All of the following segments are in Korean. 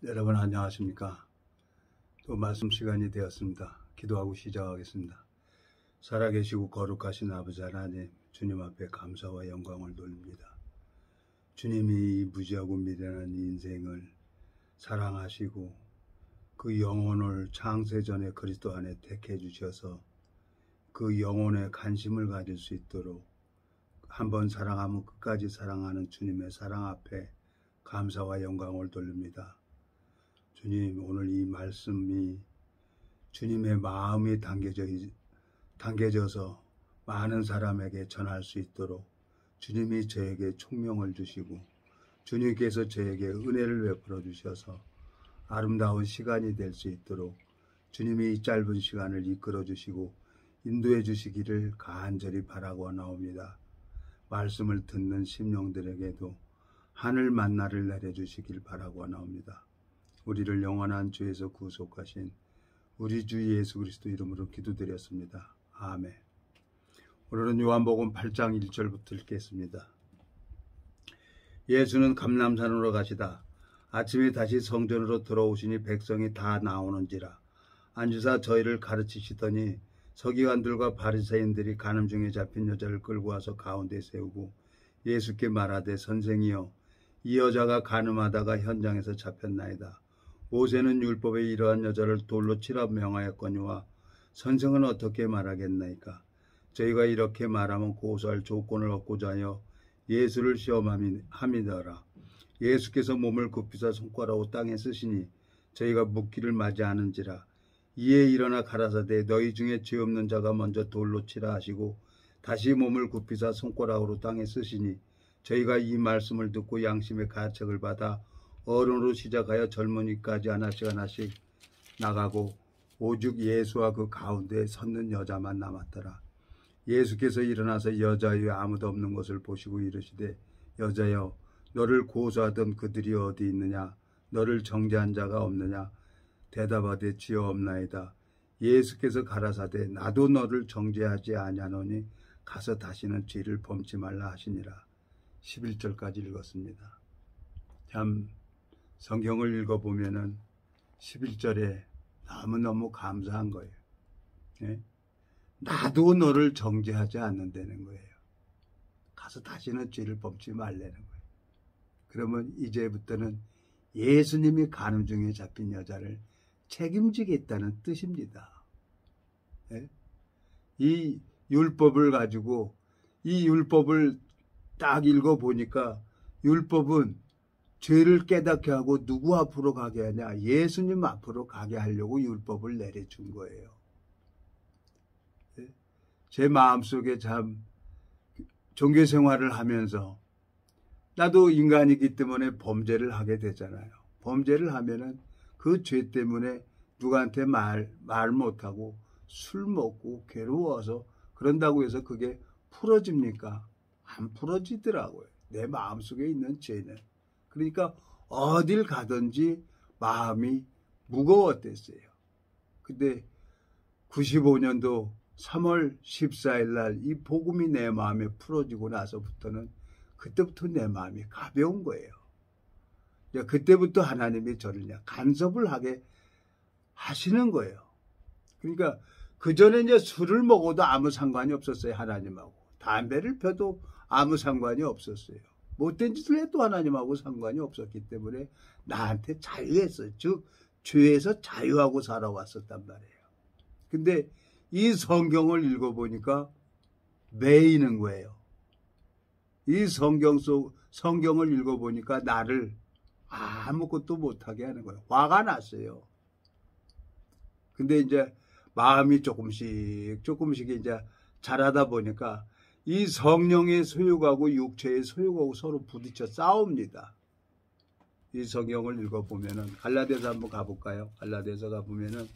여러분 안녕하십니까? 또 말씀 시간이 되었습니다. 기도하고 시작하겠습니다. 살아계시고 거룩하신 아버지 하나님, 주님 앞에 감사와 영광을 돌립니다. 주님이 무지하고 미련한 인생을 사랑하시고 그 영혼을 창세전에 그리스도 안에 택해 주셔서 그 영혼에 관심을 가질 수 있도록 한번 사랑하면 끝까지 사랑하는 주님의 사랑 앞에 감사와 영광을 돌립니다. 주님, 오늘 이 말씀이 주님의 마음이 당겨져서 많은 사람에게 전할 수 있도록 주님이 저에게 총명을 주시고 주님께서 저에게 은혜를 베풀어 주셔서 아름다운 시간이 될 수 있도록 주님이 이 짧은 시간을 이끌어 주시고 인도해 주시기를 간절히 바라고 나옵니다. 말씀을 듣는 심령들에게도 하늘 만나를 내려주시길 바라고 나옵니다. 우리를 영원한 죄에서 구속하신 우리 주 예수 그리스도 이름으로 기도드렸습니다. 아멘. 오늘은 요한복음 8장 1절부터 읽겠습니다. 예수는 감람산으로 가시다 아침에 다시 성전으로 들어오시니 백성이 다 나오는지라 앉으사 저희를 가르치시더니 서기관들과 바리새인들이 간음 중에 잡힌 여자를 끌고 와서 가운데 세우고 예수께 말하되 선생이여 이 여자가 간음하다가 현장에서 잡혔나이다. 모세는 율법에 이러한 여자를 돌로 치라 명하였거니와 선생은 어떻게 말하겠나이까? 저희가 이렇게 말하면 고소할 조건을 얻고자 하여 예수를 시험함이더라. 예수께서 몸을 굽히사 손가락으로 땅에 쓰시니 저희가 묻기를 맞이하는지라. 이에 일어나 가라사대 너희 중에 죄 없는 자가 먼저 돌로 치라 하시고 다시 몸을 굽히사 손가락으로 땅에 쓰시니 저희가 이 말씀을 듣고 양심의 가책을 받아 어른으로 시작하여 젊은이까지 하나씩 나가고 오직 예수와 그 가운데 섰는 여자만 남았더라. 예수께서 일어나서 여자 위에 아무도 없는 것을 보시고 이르시되 여자여 너를 고소하던 그들이 어디 있느냐? 너를 정죄한 자가 없느냐? 대답하되 주여 없나이다. 예수께서 가라사대 나도 너를 정죄하지 아니하노니 가서 다시는 죄를 범치 말라 하시니라. 11절까지 읽었습니다. 참 성경을 읽어보면은 11절에 너무너무 감사한 거예요. 예? 나도 너를 정죄하지 않는다는 거예요. 가서 다시는 죄를 범치 말라는 거예요. 그러면 이제부터는 예수님이 간음 중에 잡힌 여자를 책임지겠다는 뜻입니다. 예? 이 율법을 가지고 이 율법을 딱 읽어보니까 율법은 죄를 깨닫게 하고 누구 앞으로 가게 하냐? 예수님 앞으로 가게 하려고 율법을 내려준 거예요. 제 마음속에 참 종교생활을 하면서 나도 인간이기 때문에 범죄를 하게 되잖아요. 범죄를 하면은 그 죄 때문에 누구한테 말 못하고 술 먹고 괴로워서 그런다고 해서 그게 풀어집니까? 안 풀어지더라고요. 내 마음속에 있는 죄는. 그러니까 어딜 가든지 마음이 무거웠댔어요. 근데 95년도 3월 14일 날 이 복음이 내 마음에 풀어지고 나서부터는 그때부터 내 마음이 가벼운 거예요. 그때부터 하나님이 저를 간섭을 하게 하시는 거예요. 그러니까 그전에 이제 술을 먹어도 아무 상관이 없었어요. 하나님하고. 담배를 펴도 아무 상관이 없었어요. 못된 짓을 해도 하나님하고 상관이 없었기 때문에 나한테 자유했어요. 즉 죄에서 자유하고 살아왔었단 말이에요. 근데 이 성경을 읽어보니까 매이는 거예요. 이 성경을 읽어보니까 나를 아무것도 못하게 하는 거예요. 화가 났어요. 근데 이제 마음이 조금씩 이제 자라다 보니까 이 성령의 소욕하고 육체의 소욕하고 서로 부딪혀 싸웁니다. 이 성경을 읽어보면은 갈라디아서 한번 가볼까요? 갈라디아서 가보면은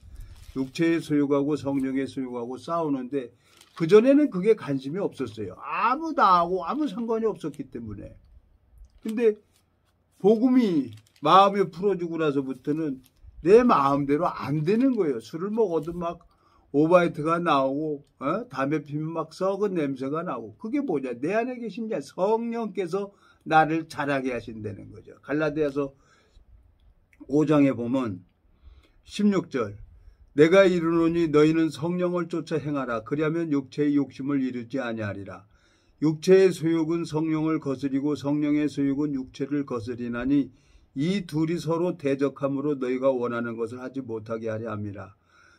육체의 소욕하고 성령의 소욕하고 싸우는데 그전에는 그게 관심이 없었어요. 나하고 아무 상관이 없었기 때문에. 근데 복음이 마음에 풀어주고 나서부터는 내 마음대로 안 되는 거예요. 술을 먹어도 막 오바이트가 나오고 담배 피면 막 썩은 냄새가 나고 그게 뭐냐? 내 안에 계신 자 성령께서 나를 자라게 하신다는 거죠. 갈라디아서 5장에 보면 16절 내가 이르노니 너희는 성령을 쫓아 행하라. 그리하면 육체의 욕심을 이루지 아니하리라. 육체의 소욕은 성령을 거스리고 성령의 소욕은 육체를 거스리나니 이 둘이 서로 대적함으로 너희가 원하는 것을 하지 못하게 하려 함이라.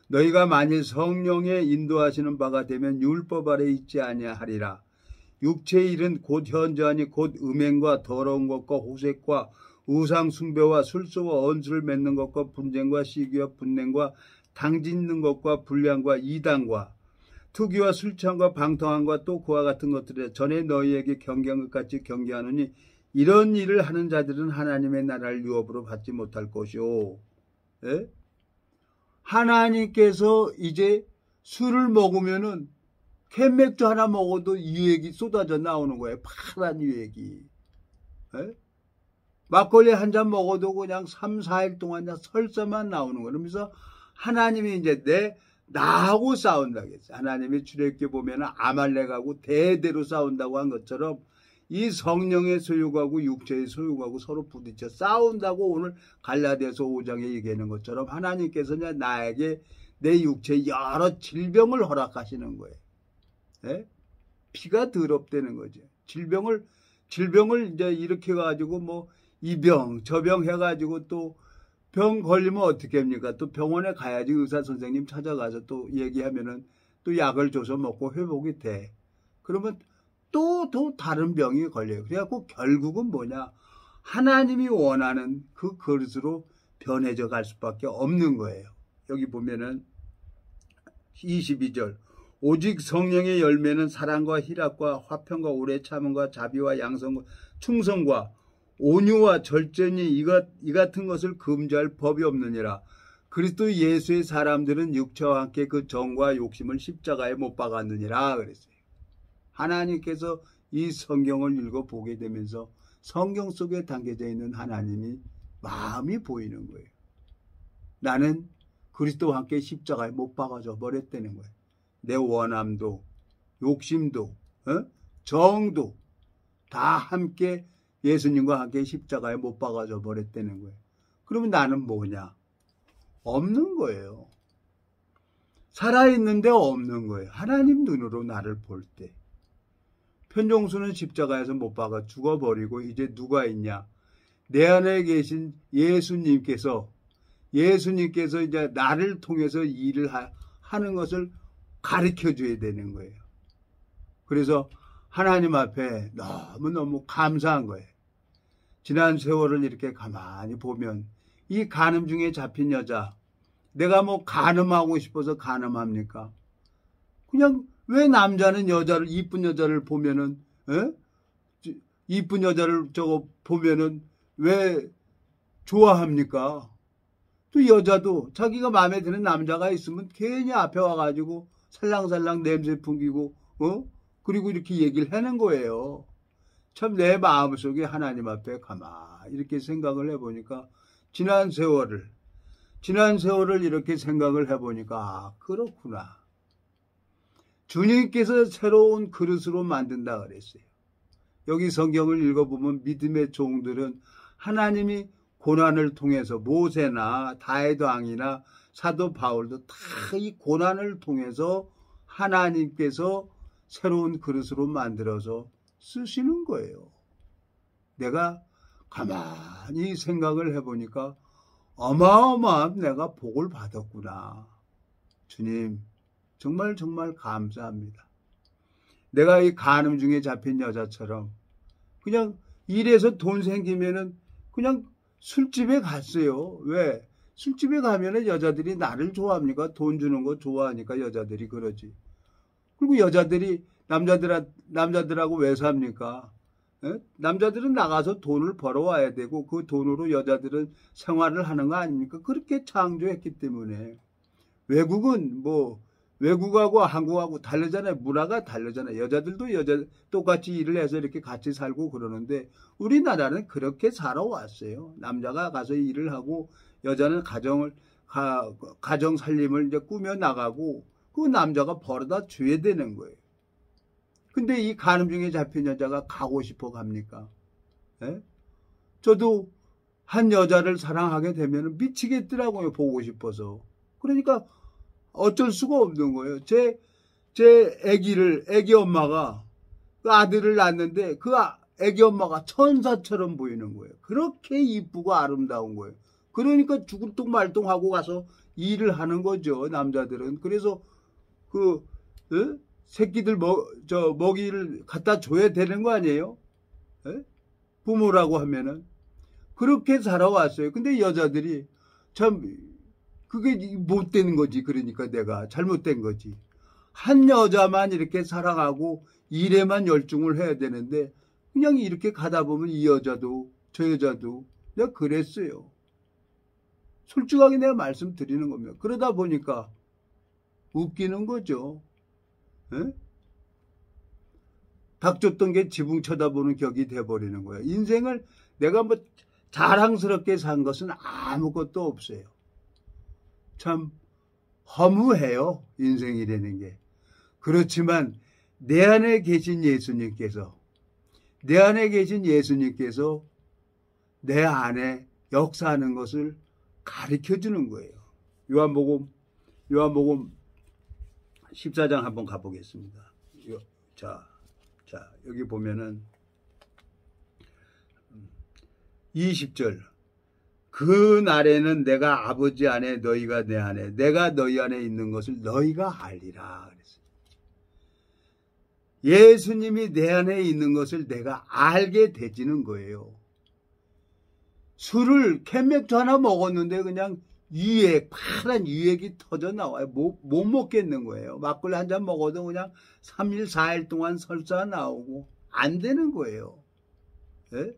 너희가 만일 성령의 인도하시는 바가 되면 율법 아래 있지 아니하리라. 육체의 일은 곧 현저하니 곧 음행과 더러운 것과 호색과 우상 숭배와 술수와 언수를 맺는 것과 분쟁과 시기와 분냉과 당짓는 것과 불량과 이단과 투기와 술취함과 방탕함과 또 그와 같은 것들에 전에 너희에게 경계한 것 같이 경계하노니 이런 일을 하는 자들은 하나님의 나라를 유업으로 받지 못할 것이오. 예? 하나님께서 이제 술을 먹으면은 캔맥주 하나 먹어도 유액이 쏟아져 나오는 거예요. 파란 유액이. 예? 막걸리 한 잔 먹어도 그냥 3, 4일 동안 그냥 설사만 나오는 거예요. 그러면서 하나님이 이제 나하고 싸운다겠어요. 하나님이 출애굽기 보면 아말렉하고 대대로 싸운다고 한 것처럼 이 성령의 소욕하고 육체의 소욕하고 서로 부딪혀 싸운다고 오늘 갈라디아서 5장에 얘기하는 것처럼 하나님께서 나에게 내 육체에 여러 질병을 허락하시는 거예요. 예? 피가 더럽다는 거죠. 질병을 이제 이렇게 가지고 뭐 이 병, 저 병 해가지고 또 병 걸리면 어떻게 합니까? 또 병원에 가야지 의사 선생님 찾아가서 또 얘기하면은 또 약을 줘서 먹고 회복이 돼. 그러면 또 다른 병이 걸려요. 그래갖고 결국은 뭐냐? 하나님이 원하는 그 그릇으로 변해져 갈 수밖에 없는 거예요. 여기 보면은 22절 오직 성령의 열매는 사랑과 희락과 화평과 오래 참음과 자비와 양성과 충성과 온유와 절제니 이 같은 것을 금지할 법이 없느니라. 그리스도 예수의 사람들은 육체와 함께 그 정과 욕심을 십자가에 못 박았느니라 그랬어요. 하나님께서 이 성경을 읽어보게 되면서 성경 속에 담겨져 있는 하나님이 마음이 보이는 거예요. 나는 그리스도와 함께 십자가에 못 박아져 버렸다는 거예요. 내 원함도 욕심도 정도 다 함께 예수님과 함께 십자가에 못 박아져 버렸다는 거예요. 그러면 나는 뭐냐? 없는 거예요. 살아있는데 없는 거예요. 하나님 눈으로 나를 볼 때. 편종수는 십자가에서 못 박아 죽어버리고 이제 누가 있냐? 내 안에 계신 예수님께서 이제 나를 통해서 일을 하는 것을 가르쳐 줘야 되는 거예요. 그래서 하나님 앞에 너무너무 감사한 거예요. 지난 세월을 이렇게 가만히 보면 이 간음 중에 잡힌 여자, 내가 뭐 간음하고 싶어서 간음합니까? 그냥 왜 남자는 이쁜 여자를 보면은, 이쁜 여자를 보면은 왜 좋아합니까? 또 여자도 자기가 마음에 드는 남자가 있으면 괜히 앞에 와가지고 살랑살랑 냄새 풍기고, 그리고 이렇게 얘기를 하는 거예요. 참 내 마음속에 하나님 앞에 가만히 이렇게 생각을 해보니까 지난 세월을 이렇게 생각을 해보니까 그렇구나. 주님께서 새로운 그릇으로 만든다 그랬어요. 여기 성경을 읽어보면 믿음의 종들은 하나님이 고난을 통해서 모세나 다윗 왕이나 사도 바울도 다 이 고난을 통해서 하나님께서 새로운 그릇으로 만들어서 쓰시는 거예요. 내가 가만히 생각을 해보니까 어마어마한 내가 복을 받았구나. 주님 정말 감사합니다. 내가 이 간음 중에 잡힌 여자처럼 그냥 일해서 돈 생기면은 그냥 술집에 갔어요. 왜? 술집에 가면은 여자들이 나를 좋아합니까? 돈 주는 거 좋아하니까 여자들이 그러지. 그리고 여자들이 남자들하고 왜 삽니까? 남자들은 나가서 돈을 벌어와야 되고 그 돈으로 여자들은 생활을 하는 거 아닙니까? 그렇게 창조했기 때문에. 외국하고 한국하고 다르잖아요. 문화가 다르잖아요. 여자들도 똑같이 일을 해서 이렇게 같이 살고 그러는데 우리나라는 그렇게 살아왔어요. 남자가 가서 일을 하고 여자는 가정 살림을 이제 꾸며 나가고 그 남자가 벌어다 줘야 되는 거예요. 근데 이 간음 중에 잡힌 여자가 가고 싶어 갑니까? 저도 한 여자를 사랑하게 되면 미치겠더라고요. 보고 싶어서. 그러니까 어쩔 수가 없는 거예요. 제 애기 엄마가 그 아들을 낳았는데 그 애기 엄마가 천사처럼 보이는 거예요. 그렇게 이쁘고 아름다운 거예요. 그러니까 죽을 똥 말똥하고 가서 일을 하는 거죠. 남자들은. 그래서 그 새끼들 먹이를 갖다 줘야 되는 거 아니에요? 에? 부모라고 하면은. 그렇게 살아왔어요. 근데 여자들이 참 그게 못된 거지. 그러니까 내가 잘못된 거지. 한 여자만 이렇게 사랑하고 일에만 열중을 해야 되는데 그냥 이렇게 가다 보면 이 여자도 저 여자도 내가 그랬어요. 솔직하게 내가 말씀드리는 겁니다. 그러다 보니까 웃기는 거죠. 에? 닭 줬던 게 지붕 쳐다보는 격이 돼버리는 거예요. 인생을 내가 뭐 자랑스럽게 산 것은 아무것도 없어요. 참 허무해요. 인생이라는 게. 그렇지만 내 안에 계신 예수님께서 내 안에 역사하는 것을 가르쳐주는 거예요. 요한복음 14장 한번 가보겠습니다. 자, 여기 보면은 20절. 그 날에는 내가 아버지 안에 너희가 내 안에 내가 너희 안에 있는 것을 너희가 알리라 그랬어요. 예수님이 내 안에 있는 것을 내가 알게 되지는 거예요. 술을 캔맥주 하나 먹었는데 그냥 파란 유액이 터져 나와요. 못 먹겠는 거예요. 막걸리 한 잔 먹어도 그냥 3일 4일 동안 설사 나오고 안 되는 거예요. 예?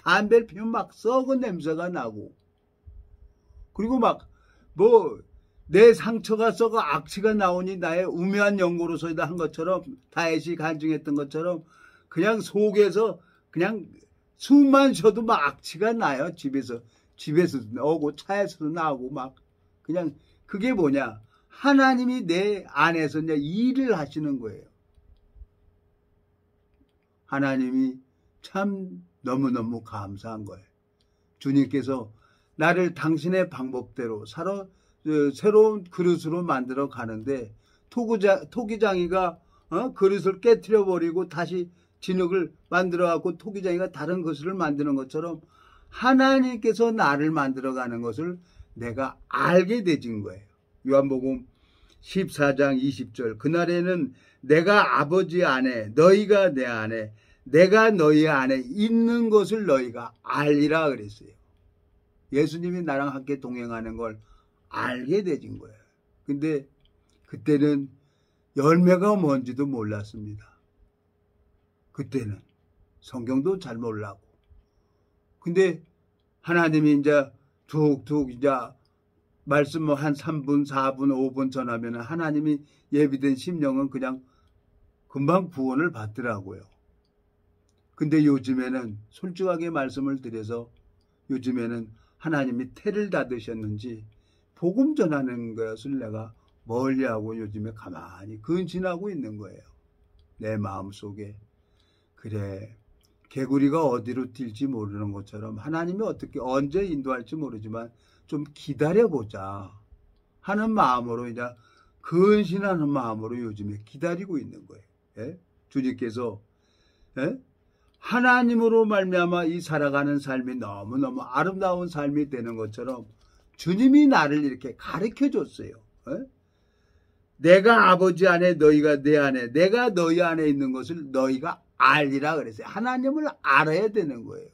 담배를 피우면 막 썩은 냄새가 나고, 그리고 막 내 상처가 썩어 악취가 나오니 나의 우매한 연고로서이다 한 것처럼, 다윗이 간증했던 것처럼 그냥 속에서 그냥 숨만 쉬어도 막 악취가 나요. 집에서 나오고 차에서도 나오고 막 그냥. 그게 뭐냐, 하나님이 내 안에서 이제 일을 하시는 거예요. 하나님이 참 너무너무 감사한 거예요. 주님께서 나를 당신의 방법대로 새로운 그릇으로 만들어 가는데, 토기장이가 그릇을 깨트려 버리고 다시 진흙을 만들어 갖고 토기장이가 다른 그릇을 만드는 것처럼 하나님께서 나를 만들어 가는 것을 내가 알게 되진 거예요. 요한복음 14장 20절. 그날에는 내가 아버지 안에 너희가 내 안에 내가 너희 안에 있는 것을 너희가 알리라 그랬어요. 예수님이 나랑 함께 동행하는 걸 알게 되진 거예요. 근데 그때는 열매가 뭔지도 몰랐습니다. 그때는 성경도 잘 몰랐고. 근데 하나님이 이제 툭툭 이제 말씀 한 3분, 4분, 5분 전하면 하나님이 예비된 심령은 그냥 금방 구원을 받더라고요. 근데 요즘에는 솔직하게 말씀을 드려서 요즘에는 하나님이 태를 닫으셨는지 복음 전하는 것을 내가 멀리하고 요즘에 가만히 근신하고 있는 거예요. 내 마음속에. 그래, 개구리가 어디로 뛸지 모르는 것처럼 하나님이 언제 인도할지 모르지만 좀 기다려보자 하는 마음으로, 이제 근신하는 마음으로 요즘에 기다리고 있는 거예요. 예? 주님께서 하나님으로 말미암아 이 살아가는 삶이 너무너무 아름다운 삶이 되는 것처럼 주님이 나를 이렇게 가르쳐줬어요. 내가 아버지 안에 너희가 내 안에 내가 너희 안에 있는 것을 너희가 알리라 그랬어요. 하나님을 알아야 되는 거예요.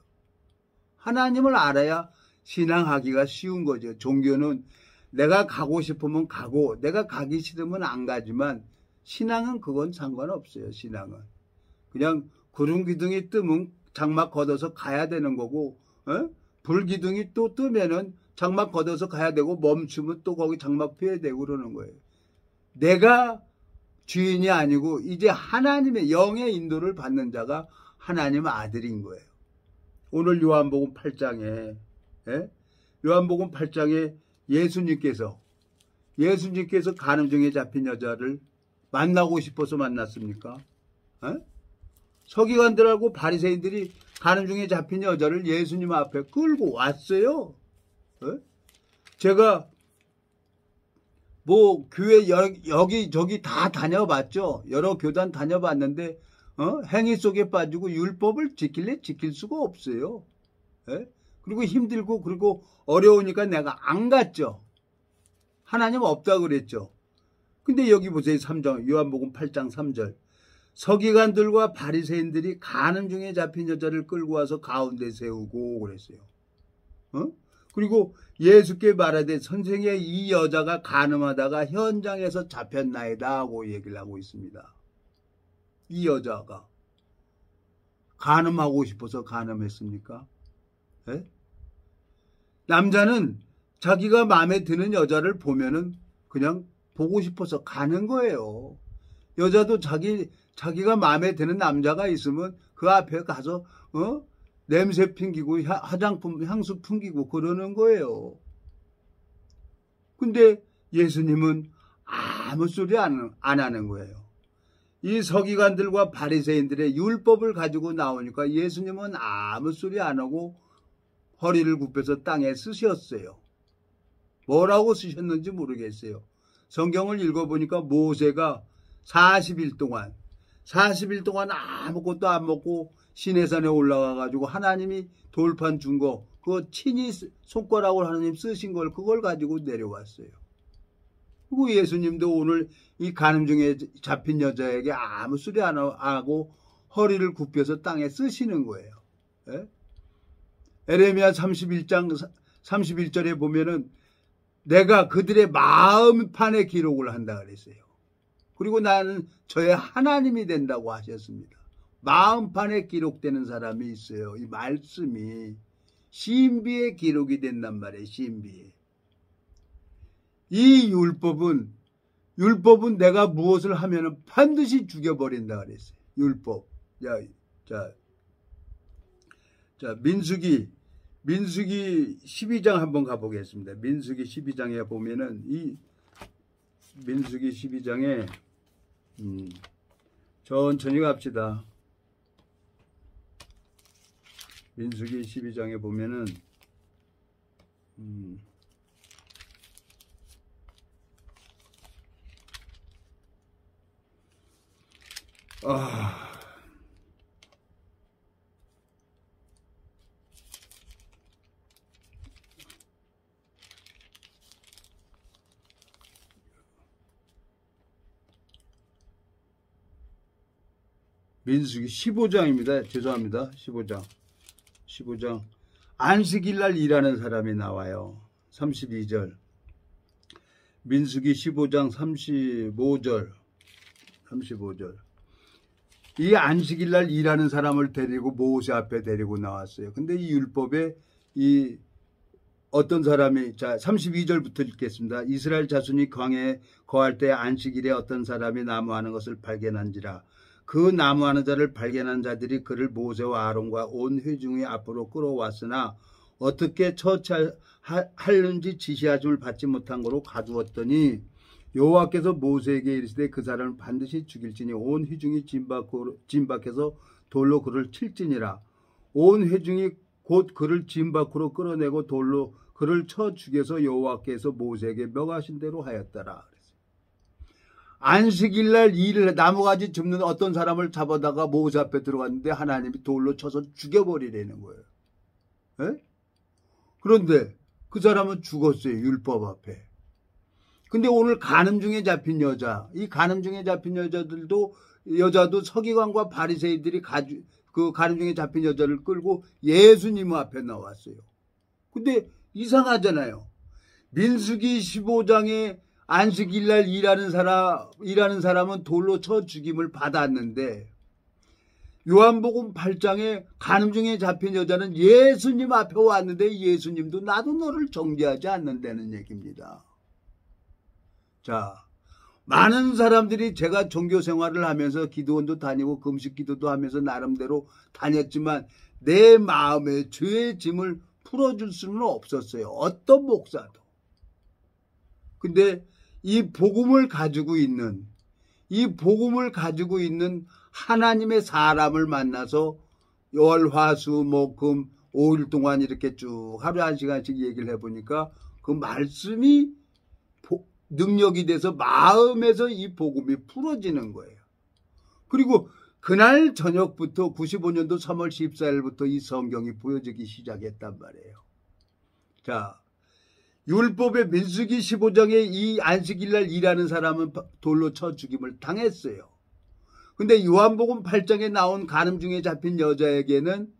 하나님을 알아야 신앙하기가 쉬운 거죠. 종교는 내가 가고 싶으면 가고 내가 가기 싫으면 안 가지만, 신앙은 그건 상관없어요. 신앙은 그냥 구름기둥이 뜨면 장막 걷어서 가야 되는 거고, 불기둥이 또 뜨면은 장막 걷어서 가야 되고, 멈추면 또 거기 장막 펴야 되고 그러는 거예요. 내가 주인이 아니고 이제 하나님의 영의 인도를 받는 자가 하나님의 아들인 거예요. 오늘 요한복음 8장에 예수님께서 간음증에 잡힌 여자를 만나고 싶어서 만났습니까? 서기관들하고 바리새인들이 가는 중에 잡힌 여자를 예수님 앞에 끌고 왔어요. 제가 뭐 교회 여기 저기 다 다녀봤죠. 여러 교단 다녀봤는데 행위 속에 빠지고 율법을 지킬래 지킬 수가 없어요. 그리고 힘들고 그리고 어려우니까 내가 안 갔죠. 하나님 없다 그랬죠. 근데 여기 보세요. 3장 요한복음 8장 3절. 서기관들과 바리새인들이 가는 중에 잡힌 여자를 끌고 와서 가운데 세우고 그랬어요. 그리고 예수께 말하되 선생의 이 여자가 간음하다가 현장에서 잡혔나이다 하고 얘기를 하고 있습니다. 이 여자가 간음하고 싶어서 간음했습니까? 남자는 자기가 마음에 드는 여자를 보면은 그냥 보고 싶어서 가는 거예요. 여자도 자기가 마음에 드는 남자가 있으면 그 앞에 가서 냄새 풍기고 화장품 향수 풍기고 그러는 거예요. 근데 예수님은 아무 소리 안 하는 거예요. 이 서기관들과 바리새인들의 율법을 가지고 나오니까 예수님은 아무 소리 안 하고 허리를 굽혀서 땅에 쓰셨어요. 뭐라고 쓰셨는지 모르겠어요. 성경을 읽어보니까 모세가 40일 동안 아무것도 안 먹고 시내산에 올라가가지고 하나님이 돌판 준 거, 그거 친히 손가락으로 하나님 쓰신 걸 그걸 가지고 내려왔어요. 그리고 예수님도 오늘 이 가늠 중에 잡힌 여자에게 아무 소리 안 하고 허리를 굽혀서 땅에 쓰시는 거예요. 에레미야 31장 31절에 보면은 내가 그들의 마음판에 기록을 한다 그랬어요. 그리고 나는 저의 하나님이 된다고 하셨습니다. 마음판에 기록되는 사람이 있어요. 이 말씀이 신비에 기록이 된단 말이에요. 신비에. 이 율법은 내가 무엇을 하면은 반드시 죽여버린다 그랬어요. 율법. 자, 민수기 12장 한번 가보겠습니다. 민수기 12장에 보면은 이 민수기 12장에 천천히 갑시다. 민수기 12장에 보면은 민수기 15장입니다. 죄송합니다. 15장. 안식일날 일하는 사람이 나와요. 32절. 민수기 15장 35절. 이 안식일날 일하는 사람을 데리고 모세 앞에 데리고 나왔어요. 근데 이 율법에 이 어떤 사람이, 자 32절부터 읽겠습니다. 이스라엘 자손이 광야에 거할 때 안식일에 어떤 사람이 나무하는 것을 발견한지라. 그 나무하는 자를 발견한 자들이 그를 모세와 아론과 온 회중이 앞으로 끌어왔으나 어떻게 처치하는지 지시하심을 받지 못한 거로 가두었더니 여호와께서 모세에게 이르시되 그 사람을 반드시 죽일지니 온 회중이 진 밖에서 돌로 그를 칠지니라. 온 회중이 곧 그를 진 밖으로 끌어내고 돌로 그를 쳐 죽여서 여호와께서 모세에게 명하신 대로 하였더라. 안식일날 일을 나무가지 줍는 어떤 사람을 잡아다가 모세 앞에 들어갔는데 하나님이 돌로 쳐서 죽여버리라는 거예요. 그런데 그 사람은 죽었어요. 율법 앞에. 근데 오늘 간음 중에 잡힌 여자, 이 간음 중에 잡힌 여자도 서기관과 바리새인들이 그 간음 중에 잡힌 여자를 끌고 예수님 앞에 나왔어요. 근데 이상하잖아요. 민수기 15장에 안식일날 일하는 사람은 돌로 쳐 죽임을 받았는데 요한복음 8장에 간음 중에 잡힌 여자는 예수님 앞에 왔는데 예수님도 나도 너를 정죄하지 않는다는 얘기입니다. 자, 많은 사람들이 제가 종교 생활을 하면서 기도원도 다니고 금식 기도도 하면서 나름대로 다녔지만 내 마음의 죄의 짐을 풀어줄 수는 없었어요. 어떤 목사도. 근데 이 복음을 가지고 있는 하나님의 사람을 만나서 월, 화, 수, 목, 금 5일 동안 이렇게 쭉 하루에 1시간씩 얘기를 해보니까 그 말씀이 능력이 돼서 마음에서 이 복음이 풀어지는 거예요. 그리고 그날 저녁부터 95년도 3월 14일부터 이 성경이 보여지기 시작했단 말이에요. 자, 율법의 민수기 15장에 이 안식일날 일하는 사람은 돌로 쳐 죽임을 당했어요. 근데 요한복음 8장에 나온 간음 중에 잡힌 여자에게는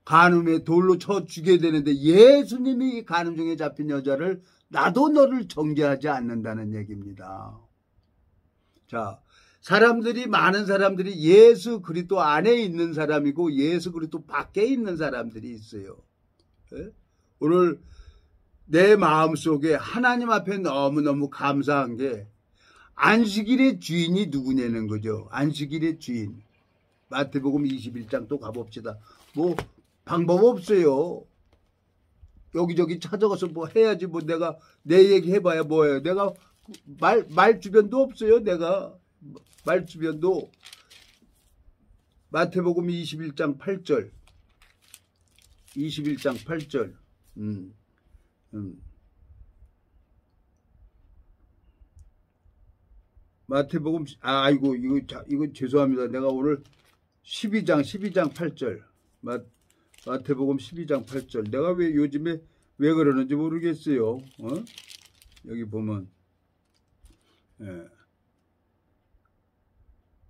간음에 돌로 쳐 죽여야 되는데 예수님이 이 간음 중에 잡힌 여자를 나도 너를 정죄하지 않는다는 얘기입니다. 자, 많은 사람들이 예수 그리스도 안에 있는 사람이고 예수 그리스도 밖에 있는 사람들이 있어요. 네? 오늘 내 마음속에 하나님 앞에 너무너무 감사한 게 안식일의 주인이 누구냐는 거죠. 안식일의 주인. 마태복음 21장 또 가봅시다. 뭐 방법 없어요. 여기저기 찾아가서 뭐 해야지. 뭐 내가 내 얘기 해봐야 뭐예요. 내가 말 주변도 없어요. 내가 말 주변도. 마태복음 21장 8절. 21장 8절. 마태복음 아이고 이거 죄송합니다. 내가 오늘 12장 8절. 마태복음 12장 8절. 내가 왜 요즘에 왜 그러는지 모르겠어요. 여기 보면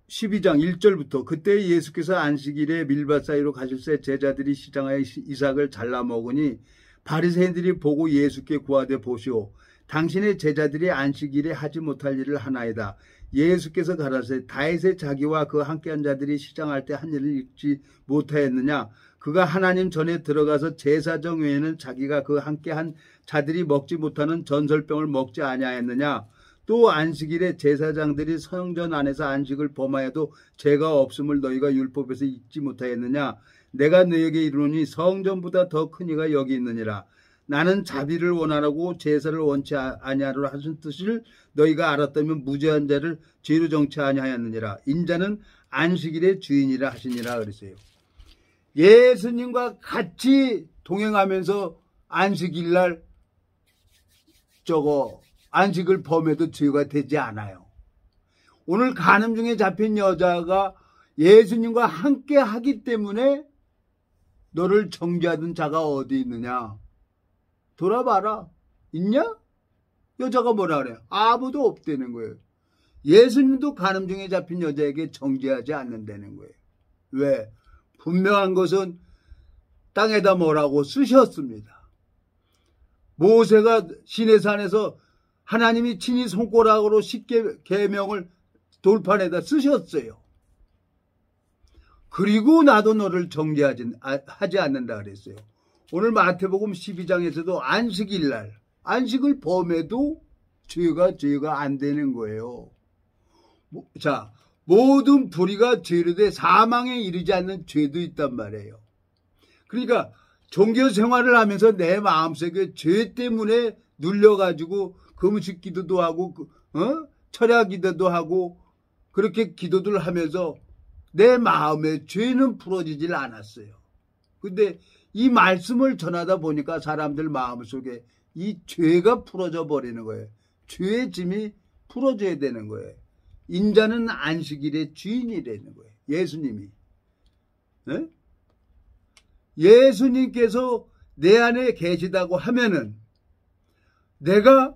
12장 1절부터 그때 예수께서 안식일에 밀밭 사이로 가실새 제자들이 시장하여 이삭을 잘라 먹으니 바리새인들이 보고 예수께 구하되 보시오 당신의 제자들이 안식일에 하지 못할 일을 하나이다. 예수께서 가라사대 다윗의 자기와 그 함께한 자들이 시장할 때 한 일을 잊지 못하였느냐. 그가 하나님 전에 들어가서 제사정 외에는 자기가 그 함께한 자들이 먹지 못하는 전설병을 먹지 아니하였느냐. 또 안식일에 제사장들이 성전 안에서 안식을 범하여도 죄가 없음을 너희가 율법에서 잊지 못하였느냐. 내가 너희에게 이르노니 성전보다 더 큰 이가 여기 있느니라. 나는 자비를 원하라고 제사를 원치 아니하리라 하신 뜻을 너희가 알았다면 무죄한 자를 죄로 정치 아니하였느니라. 인자는 안식일의 주인이라 하시니라 그랬어요. 예수님과 같이 동행하면서 안식일날 안식을 범해도 죄가 되지 않아요. 오늘 간음 중에 잡힌 여자가 예수님과 함께 하기 때문에 너를 정죄하던 자가 어디 있느냐? 돌아봐라. 있냐? 여자가 뭐라 그래요? 아무도 없다는 거예요. 예수님도 간음 중에 잡힌 여자에게 정죄하지 않는다는 거예요. 왜? 분명한 것은 땅에다 뭐라고 쓰셨습니다. 모세가 시내산에서 하나님이 친히 손가락으로 10개 계명을 돌판에다 쓰셨어요. 그리고 나도 너를 정죄하지 않는다 그랬어요. 오늘 마태복음 12장에서도 안식일날 안식을 범해도 죄가 안 되는 거예요. 자, 모든 불의가 죄로 돼 사망에 이르지 않는 죄도 있단 말이에요. 그러니까 종교 생활을 하면서 내 마음속에 죄 때문에 눌려가지고 금식 기도도 하고 철야 기도도 하고 그렇게 기도들 하면서 내 마음의 죄는 풀어지질 않았어요. 근데 이 말씀을 전하다 보니까 사람들 마음속에 이 죄가 풀어져 버리는 거예요. 죄의 짐이 풀어져야 되는 거예요. 인자는 안식일의 주인이라는 거예요. 예수님이. 네? 예수님께서 내 안에 계시다고 하면은 내가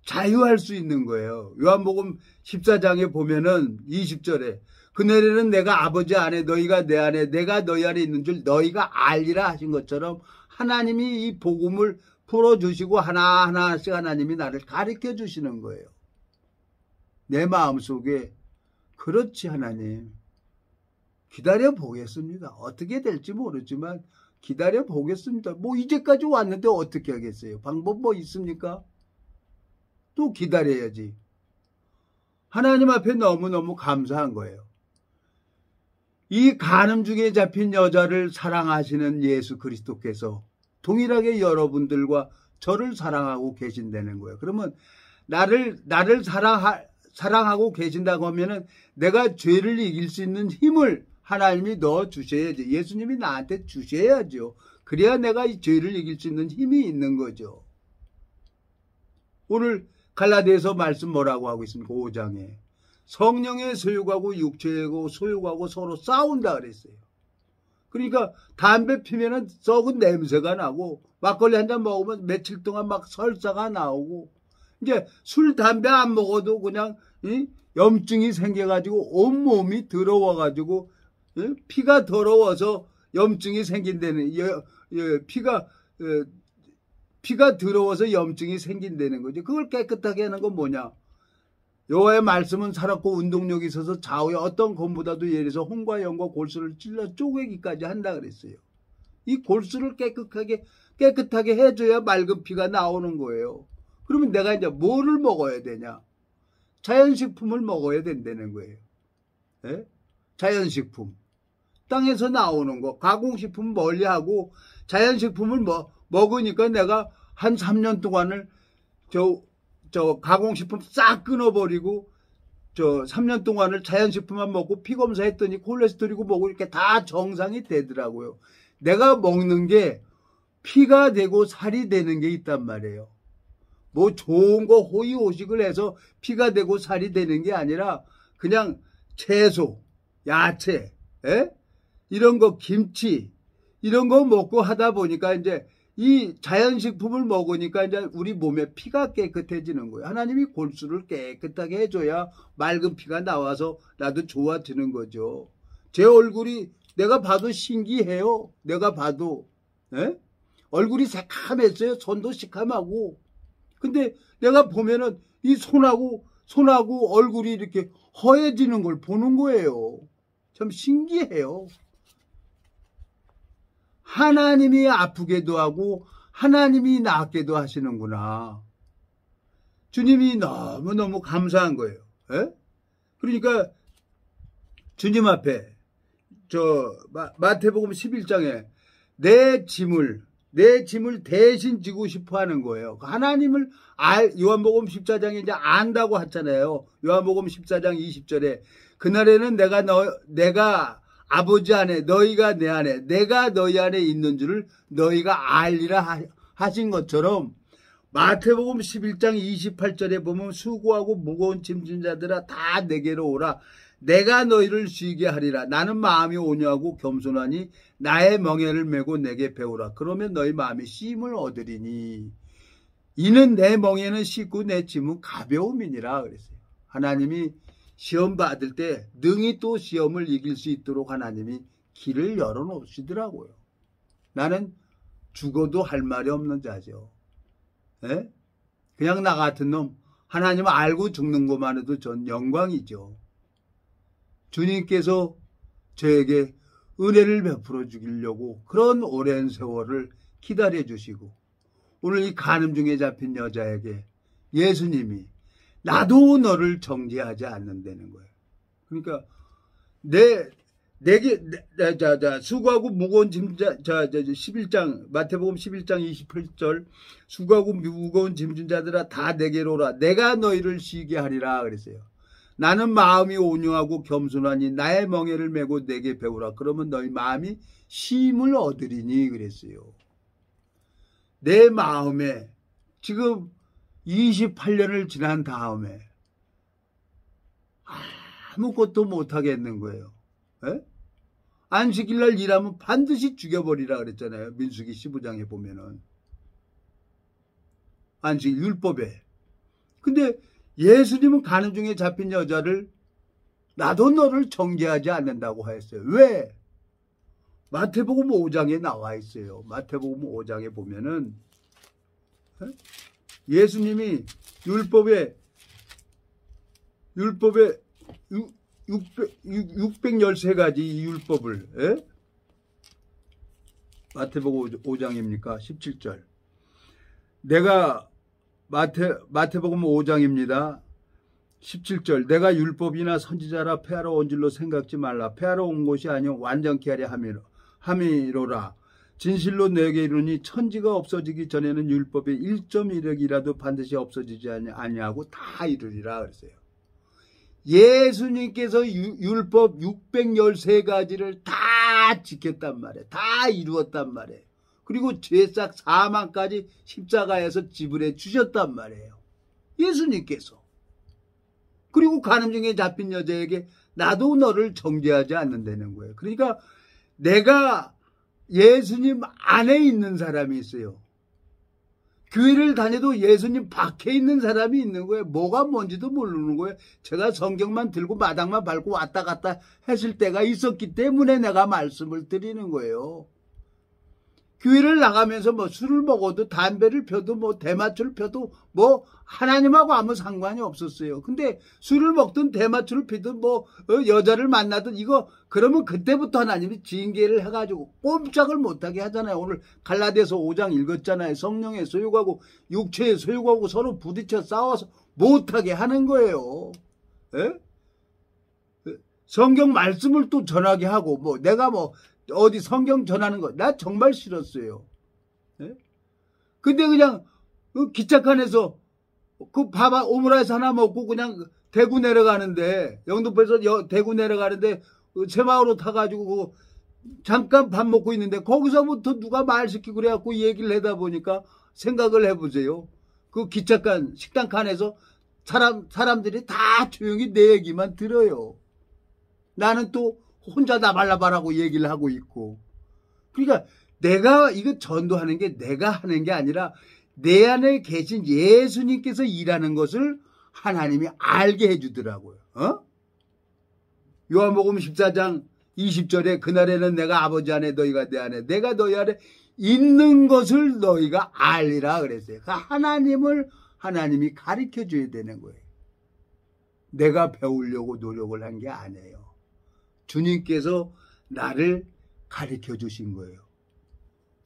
자유할 수 있는 거예요. 요한복음 14장에 보면은 20절에 그날에는 내가 아버지 안에 너희가 내 안에 내가 너희 안에 있는 줄 너희가 알리라 하신 것처럼 하나님이 이 복음을 풀어주시고 하나하나씩 하나님이 나를 가르쳐 주시는 거예요. 내 마음속에 그렇지 하나님 기다려 보겠습니다. 어떻게 될지 모르지만 기다려 보겠습니다. 뭐 이제까지 왔는데 어떻게 하겠어요? 방법 뭐 있습니까? 또 기다려야지. 하나님 앞에 너무너무 감사한 거예요. 이 간음 중에 잡힌 여자를 사랑하시는 예수 그리스도께서 동일하게 여러분들과 저를 사랑하고 계신다는 거예요. 그러면 나를 사랑하고 계신다고 하면은 내가 죄를 이길 수 있는 힘을 하나님이 넣어 주셔야죠. 예수님이 나한테 주셔야죠. 그래야 내가 이 죄를 이길 수 있는 힘이 있는 거죠. 오늘 갈라디아서 말씀 뭐라고 하고 있습니까? 5장에 성령의 소욕하고 육체의 소욕하고 서로 싸운다 그랬어요. 그러니까 담배 피면은 썩은 냄새가 나고 막걸리 한 잔 먹으면 며칠 동안 막 설사가 나오고 이제 술 담배 안 먹어도 그냥 염증이 생겨가지고 온몸이 더러워가지고 피가 더러워서 염증이 생긴다는 피가 더러워서 염증이 생긴다는 거죠. 그걸 깨끗하게 하는 건 뭐냐? 여호와의 말씀은 살았고 운동력이 있어서 좌우에 어떤 검보다도 예리해서 홍과 영과 골수를 찔러 쪼개기까지 한다 그랬어요. 이 골수를 깨끗하게 해줘야 맑은 피가 나오는 거예요. 그러면 내가 이제 뭐를 먹어야 되냐? 자연식품을 먹어야 된다는 거예요. 예? 자연식품. 땅에서 나오는 거, 가공식품 멀리하고 자연식품을 먹으니까 내가 한 3년 동안을 저 가공식품 싹 끊어버리고 3년 동안을 자연식품만 먹고 피검사 했더니 콜레스테롤이고 뭐고 이렇게 다 정상이 되더라고요. 내가 먹는 게 피가 되고 살이 되는 게 있단 말이에요. 뭐 좋은 거 호의호식을 해서 피가 되고 살이 되는 게 아니라 그냥 채소, 야채, 이런 거 김치 이런 거 먹고 하다 보니까 이제 이 자연식품을 먹으니까 이제 우리 몸에 피가 깨끗해지는 거예요. 하나님이 골수를 깨끗하게 해줘야 맑은 피가 나와서 나도 좋아지는 거죠. 제 얼굴이 내가 봐도 신기해요. 내가 봐도 얼굴이 새카맸어요. 손도 시커하고. 근데 내가 보면은 이 손하고 얼굴이 이렇게 허해지는 걸 보는 거예요. 참 신기해요. 하나님이 아프게도 하고 하나님이 낫게도 하시는구나. 주님이 너무너무 감사한 거예요. 그러니까 주님 앞에 마태복음 11장에 내 짐을 대신 지고 싶어 하는 거예요. 하나님을 요한복음 14장에 이제 안다고 했잖아요. 요한복음 14장 20절에 그날에는 내가 아버지 안에 너희가 내 안에 내가 너희 안에 있는 줄을 너희가 알리라 하신 것처럼 마태복음 11장 28절에 보면 수고하고 무거운 짐진 자들아 다 내게로 오라. 내가 너희를 쉬게 하리라. 나는 마음이 온유하고 겸손하니 나의 멍에를 메고 내게 배우라. 그러면 너희 마음이 쉼을 얻으리니 이는 내 멍에는 쉽고 내 짐은 가벼움이니라 그랬어요. 하나님이 시험 받을 때 능히 또 시험을 이길 수 있도록 하나님이 길을 열어놓으시더라고요. 나는 죽어도 할 말이 없는 자죠. 그냥 나 같은 놈 하나님 알고 죽는 것만 해도 전 영광이죠. 주님께서 저에게 은혜를 베풀어 주시려고 그런 오랜 세월을 기다려 주시고 오늘 이 간음 중에 잡힌 여자에게 예수님이 나도 너를 정죄하지 않는다는 거예요. 그러니까 수고하고 무거운 짐자 11장 마태복음 11장 28절 수고하고 무거운 짐진 자들아 다 내게로 오라. 내가 너희를 쉬게 하리라 그랬어요. 나는 마음이 온유하고 겸손하니 나의 멍에를 메고 내게 배우라. 그러면 너희 마음이 쉼을 얻으리니 그랬어요. 내 마음에 지금 28년을 지난 다음에 아무것도 못하겠는 거예요. 안식일날 일하면 반드시 죽여버리라 그랬잖아요. 민수기 15장에 보면은 안식일 율법에. 근데 예수님은 가는 중에 잡힌 여자를 나도 너를 정죄하지 않는다고 했어요. 왜? 마태복음 5장에 나와 있어요. 마태복음 5장에 보면은 예수님이 율법에 613가지 율법을 마태복음 5장입니까? 17절. 내가 마태복음 5장입니다. 17절. 내가 율법이나 선지자라 폐하러 온 줄로 생각지 말라. 폐하러 온 것이 아니오 완전케 하려 함이로라. 진실로 내게 이르니 천지가 없어지기 전에는 율법의 1.1억이라도 반드시 없어지지 아니하고 다 이루리라 그랬어요. 예수님께서 율법 613가지를 다 지켰단 말이에요. 다 이루었단 말이에요. 그리고 죄싹 사망까지 십자가에서 지불해 주셨단 말이에요. 예수님께서. 그리고 간음중에 잡힌 여자에게 나도 너를 정죄하지 않는다는 거예요. 그러니까 내가 예수님 안에 있는 사람이 있어요. 교회를 다녀도 예수님 밖에 있는 사람이 있는 거예요. 뭐가 뭔지도 모르는 거예요. 제가 성경만 들고 마당만 밟고 왔다 갔다 했을 때가 있었기 때문에 내가 말씀을 드리는 거예요. 교회를 나가면서 뭐 술을 먹어도 담배를 펴도 뭐 대마초를 펴도 뭐 하나님하고 아무 상관이 없었어요. 근데 술을 먹든 대마초를 피든 뭐 여자를 만나든 이거 그러면 그때부터 하나님이 징계를 해가지고 꼼짝을 못하게 하잖아요. 오늘 갈라디아서 5장 읽었잖아요. 성령의 소욕하고 육체의 소욕하고 서로 부딪혀 싸워서 못하게 하는 거예요. 에? 성경 말씀을 또 전하게 하고 뭐 내가 뭐 어디 성경 전하는 거 나 정말 싫었어요. 예? 근데 그냥 그 기차칸에서 그 밥 오므라이스 하나 먹고 그냥 대구 내려가는데 영등포에서 대구 내려가는데 새마을호 타가지고 잠깐 밥 먹고 있는데 거기서부터 누가 말 시키고 그래갖고 얘기를 하다 보니까 생각을 해보세요. 그 기차칸 식당칸에서 사람들이 다 조용히 내 얘기만 들어요. 나는 또 혼자 나발나발하고 얘기를 하고 있고. 그러니까 내가 이거 전도하는 게 내가 하는 게 아니라 내 안에 계신 예수님께서 일하는 것을 하나님이 알게 해주더라고요. 요한복음 14장 20절에 그날에는 내가 아버지 안에 너희가 내 안에 내가 너희 안에 있는 것을 너희가 알리라 그랬어요. 그러니까 하나님이 가르쳐줘야 되는 거예요. 내가 배우려고 노력을 한 게 아니에요. 주님께서 나를 가르쳐 주신 거예요.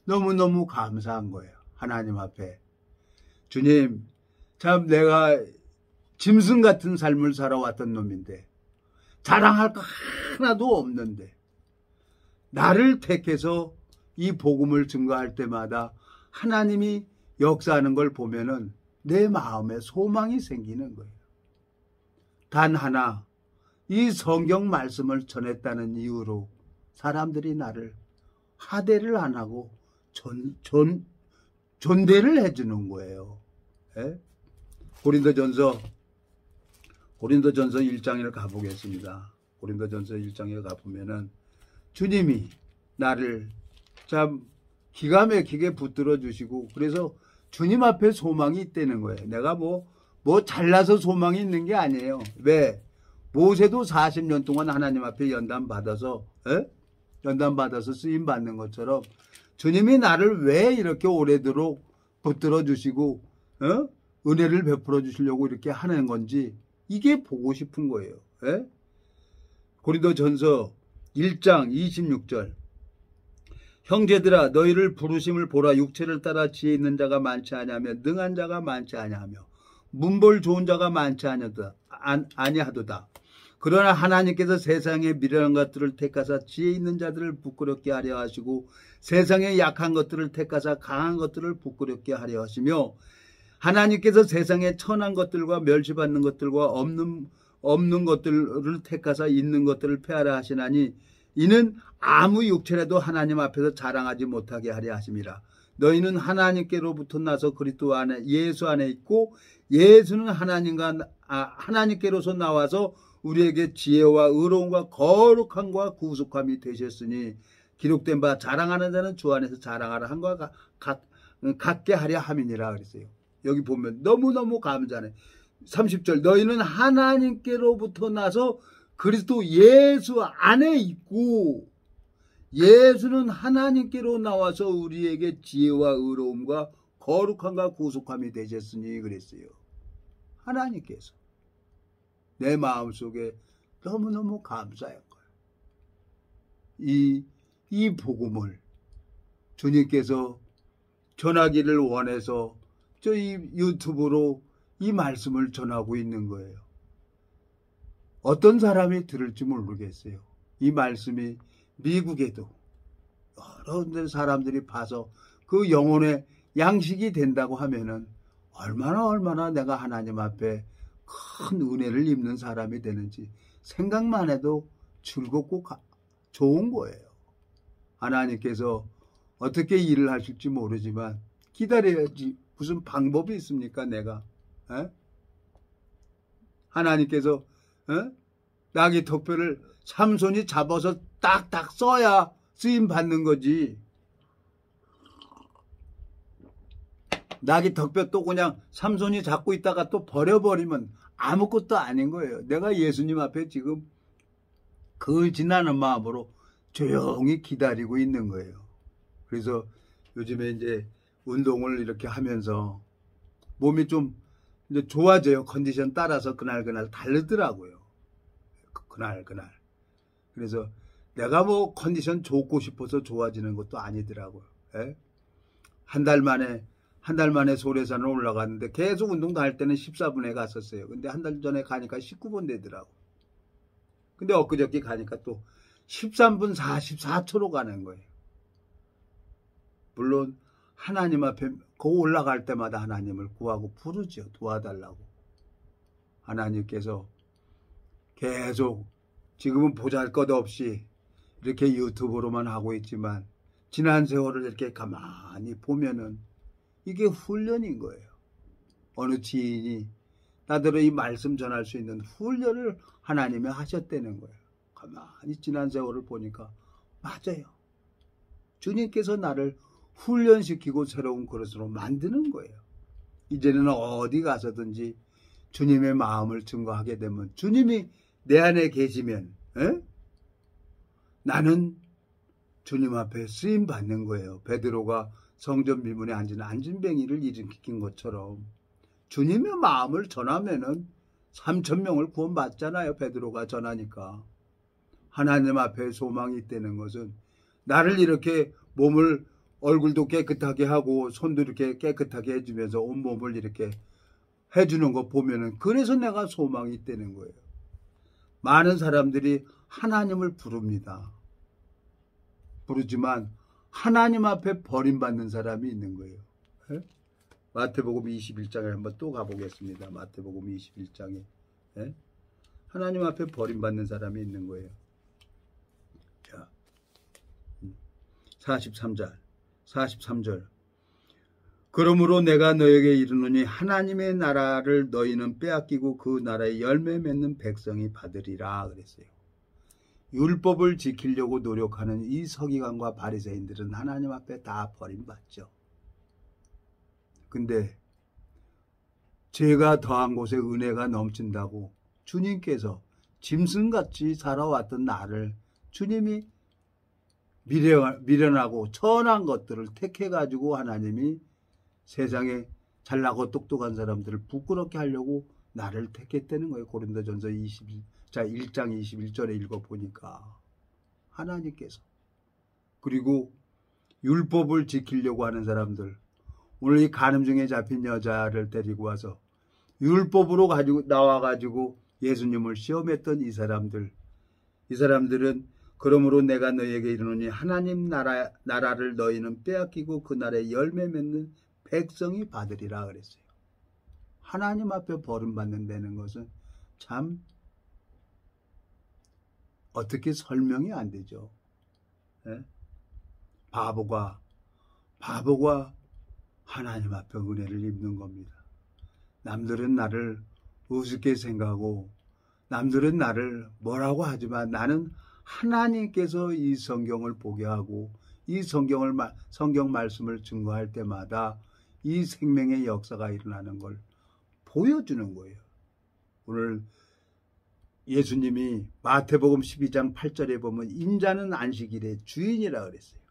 너무너무 감사한 거예요. 하나님 앞에. 주님, 참 내가 짐승 같은 삶을 살아왔던 놈인데 자랑할 거 하나도 없는데 나를 택해서 이 복음을 증거할 때마다 하나님이 역사하는 걸 보면은 내 마음에 소망이 생기는 거예요. 단 하나, 이 성경 말씀을 전했다는 이유로 사람들이 나를 하대를 안 하고 존대를 해주는 거예요. 예? 고린도전서 1장에 가보겠습니다. 고린도전서 1장에 가보면은 주님이 나를 참 기가 막히게 붙들어 주시고 그래서 주님 앞에 소망이 있다는 거예요. 내가 뭐 잘나서 소망이 있는 게 아니에요. 왜? 모세도 40년 동안 하나님 앞에 연단받아서 쓰임받는 것처럼 주님이 나를 왜 이렇게 오래도록 붙들어 주시고 은혜를 베풀어 주시려고 이렇게 하는 건지 이게 보고 싶은 거예요. 고린도전서 1장 26절 형제들아 너희를 부르심을 보라. 육체를 따라 지혜 있는 자가 많지 아니하며 능한 자가 많지 아니하며 문벌 좋은 자가 많지 아니하도다. 그러나 하나님께서 세상의 미련한 것들을 택하사 지혜 있는 자들을 부끄럽게 하려 하시고 세상의 약한 것들을 택하사 강한 것들을 부끄럽게 하려 하시며 하나님께서 세상의 천한 것들과 멸시받는 것들과 없는 것들을 택하사 있는 것들을 폐하라 하시나니 이는 아무 육체라도 하나님 앞에서 자랑하지 못하게 하려 하심이라. 너희는 하나님께로부터 나서 그리스도 안에 예수 안에 있고 예수는 하나님께로서 나와서 우리에게 지혜와 의로움과 거룩함과 구속함이 되셨으니 기록된 바 자랑하는 자는 주 안에서 자랑하라 한과 같게 하려 함이니라 그랬어요. 여기 보면 너무너무 감사하네. 30절 너희는 하나님께로부터 나서 그리스도 예수 안에 있고 예수는 하나님께로 나와서 우리에게 지혜와 의로움과 거룩함과 구속함이 되셨으니 그랬어요. 하나님께서 내 마음속에 너무너무 감사한 거예요. 이 복음을 주님께서 전하기를 원해서 저희 유튜브로 이 말씀을 전하고 있는 거예요. 어떤 사람이 들을지 모르겠어요. 이 말씀이 미국에도 여러 사람들이 봐서 그 영혼의 양식이 된다고 하면은 얼마나 내가 하나님 앞에 큰 은혜를 입는 사람이 되는지 생각만 해도 즐겁고 좋은 거예요. 하나님께서 어떻게 일을 하실지 모르지만 기다려야지. 무슨 방법이 있습니까? 내가 하나님께서 나귀 턱뼈를 삼손이 잡아서 딱딱 써야 쓰임 받는 거지. 나귀 턱뼈 또 그냥 삼손이 잡고 있다가 또 버려버리면 아무것도 아닌 거예요. 내가 예수님 앞에 지금 그 지나는 마음으로 조용히 기다리고 있는 거예요. 그래서 요즘에 이제 운동을 이렇게 하면서 몸이 좀 이제 좋아져요. 컨디션 따라서 그날 다르더라고요. 그날. 그래서 내가 뭐 컨디션 좋고 싶어서 좋아지는 것도 아니더라고요. 한 달 만에 소래산을 올라갔는데 계속 운동도 할 때는 14분에 갔었어요. 근데 한 달 전에 가니까 19분 되더라고. 근데 엊그저께 가니까 또 13분 44초로 가는 거예요. 물론 하나님 앞에 그 올라갈 때마다 하나님을 구하고 부르죠. 도와달라고. 하나님께서 계속 지금은 보잘것없이 이렇게 유튜브로만 하고 있지만 지난 세월을 이렇게 가만히 보면은 이게 훈련인 거예요. 어느 지인이 나더러 이 말씀 전할 수 있는 훈련을 하나님이 하셨다는 거예요. 가만히 지난 세월을 보니까 맞아요. 주님께서 나를 훈련시키고 새로운 그릇으로 만드는 거예요. 이제는 어디 가서든지 주님의 마음을 증거하게 되면 주님이 내 안에 계시면 나는 주님 앞에 쓰임 받는 거예요. 베드로가 성전 비문에 앉은 안진뱅이를 일으킨 것처럼 주님의 마음을 전하면은 3,000명을 구원받잖아요. 베드로가 전하니까. 하나님 앞에 소망이 있다는 것은 나를 이렇게 몸을 얼굴도 깨끗하게 하고 손도 이렇게 깨끗하게 해주면서 온몸을 이렇게 해주는 거 보면은 그래서 내가 소망이 있다는 거예요. 많은 사람들이 하나님을 부릅니다. 부르지만 하나님 앞에 버림받는 사람이 있는 거예요. 마태복음 21장에 한번 또 가보겠습니다. 마태복음 21장에 하나님 앞에 버림받는 사람이 있는 거예요. 자, 43절 그러므로 내가 너에게 이르노니 하나님의 나라를 너희는 빼앗기고 그 나라의 열매 맺는 백성이 받으리라 그랬어요. 율법을 지키려고 노력하는 이 서기관과 바리새인들은 하나님 앞에 다 버림받죠. 근데 죄가 더한 곳에 은혜가 넘친다고 주님께서 짐승같이 살아왔던 나를 주님이 미련하고 천한 것들을 택해가지고 하나님이 세상에 잘나고 똑똑한 사람들을 부끄럽게 하려고 나를 택했다는 거예요. 고린도전서 1장 21절에 읽어보니까 하나님께서. 그리고 율법을 지키려고 하는 사람들, 오늘 이 간음 중에 잡힌 여자를 데리고 와서 율법으로 나와가지고 예수님을 시험했던 이 사람들은 그러므로 내가 너희에게 이르노니 하나님 나라를 너희는 빼앗기고 그 나라의 열매 맺는 백성이 받으리라 그랬어요. 하나님 앞에 버림받는다는 것은 참 어떻게 설명이 안 되죠. 바보가 하나님 앞에 은혜를 입는 겁니다. 남들은 나를 우습게 생각하고 남들은 나를 뭐라고 하지만 나는 하나님께서 이 성경을 보게 하고 이 성경 말씀을 증거할 때마다 이 생명의 역사가 일어나는 걸 보여주는 거예요. 오늘 예수님이 마태복음 12장 8절에 보면 인자는 안식일의 주인이라 그랬어요.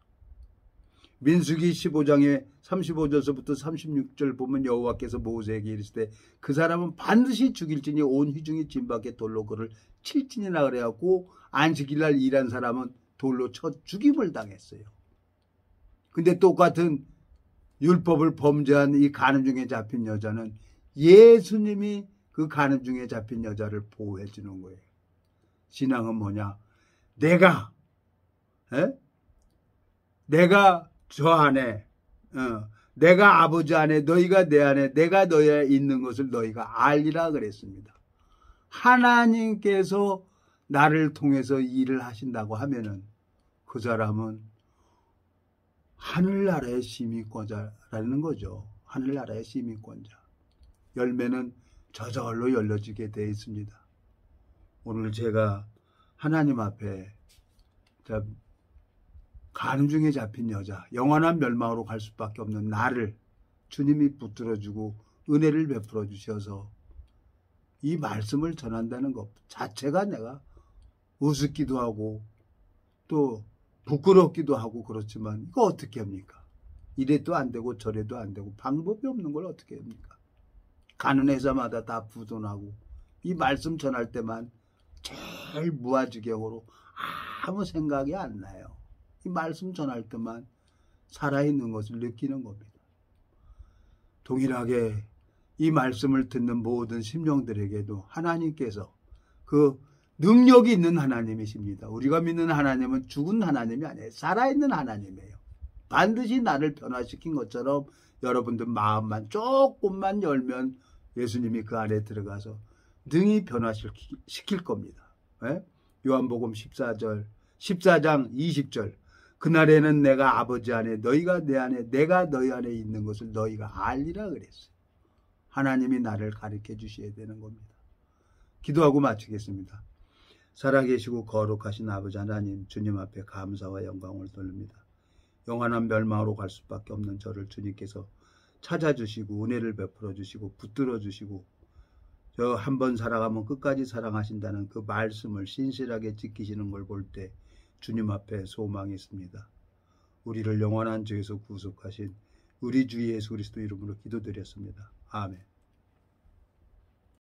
민수기 15장에 35절서부터 36절 보면 여호와께서 모세에게 이르시되 그 사람은 반드시 죽일지니 온 회중이 진밖에 돌로 그를 칠지니라 그래갖고 안식일날 일한 사람은 돌로 쳐 죽임을 당했어요. 근데 똑같은 율법을 범죄한 이 간음 중에 잡힌 여자는 예수님이 그 간음 중에 잡힌 여자를 보호해 주는 거예요. 신앙은 뭐냐? 내가 저 안에 내가 아버지 안에 너희가 내 안에 내가 너희 안에 있는 것을 너희가 알리라 그랬습니다. 하나님께서 나를 통해서 일을 하신다고 하면은 그 사람은 하늘나라의 시민권자라는 거죠. 하늘나라의 시민권자. 열매는 저절로 열려지게 되어 있습니다. 오늘 제가 하나님 앞에 가늠 중에 잡힌 여자, 영원한 멸망으로 갈 수밖에 없는 나를 주님이 붙들어주고 은혜를 베풀어 주셔서 이 말씀을 전한다는 것 자체가 내가 우습기도 하고 또 부끄럽기도 하고 그렇지만 이거 어떻게 합니까? 이래도 안 되고 저래도 안 되고 방법이 없는 걸 어떻게 합니까? 가는 회사마다 다 부도나고 이 말씀 전할 때만 제일 무아지경으로 아무 생각이 안 나요. 이 말씀 전할 때만 살아있는 것을 느끼는 겁니다. 동일하게 이 말씀을 듣는 모든 심령들에게도 하나님께서 그 능력이 있는 하나님이십니다. 우리가 믿는 하나님은 죽은 하나님이 아니에요. 살아있는 하나님이에요. 반드시 나를 변화시킨 것처럼 여러분들 마음만 조금만 열면 예수님이 그 안에 들어가서 능히 변화시킬 겁니다. 네? 요한복음 14장 20절 그날에는 내가 아버지 안에 너희가 내 안에 내가 너희 안에 있는 것을 너희가 알리라 그랬어요. 하나님이 나를 가르쳐 주셔야 되는 겁니다. 기도하고 마치겠습니다. 살아계시고 거룩하신 아버지 하나님, 주님 앞에 감사와 영광을 돌립니다. 영원한 멸망으로 갈 수밖에 없는 저를 주님께서 찾아주시고 은혜를 베풀어 주시고 붙들어 주시고 저 한 번 살아가면 끝까지 사랑하신다는 그 말씀을 신실하게 지키시는 걸 볼 때 주님 앞에 소망이 있습니다. 우리를 영원한 죄에서 구속하신 우리 주 예수 그리스도 이름으로 기도드렸습니다. 아멘.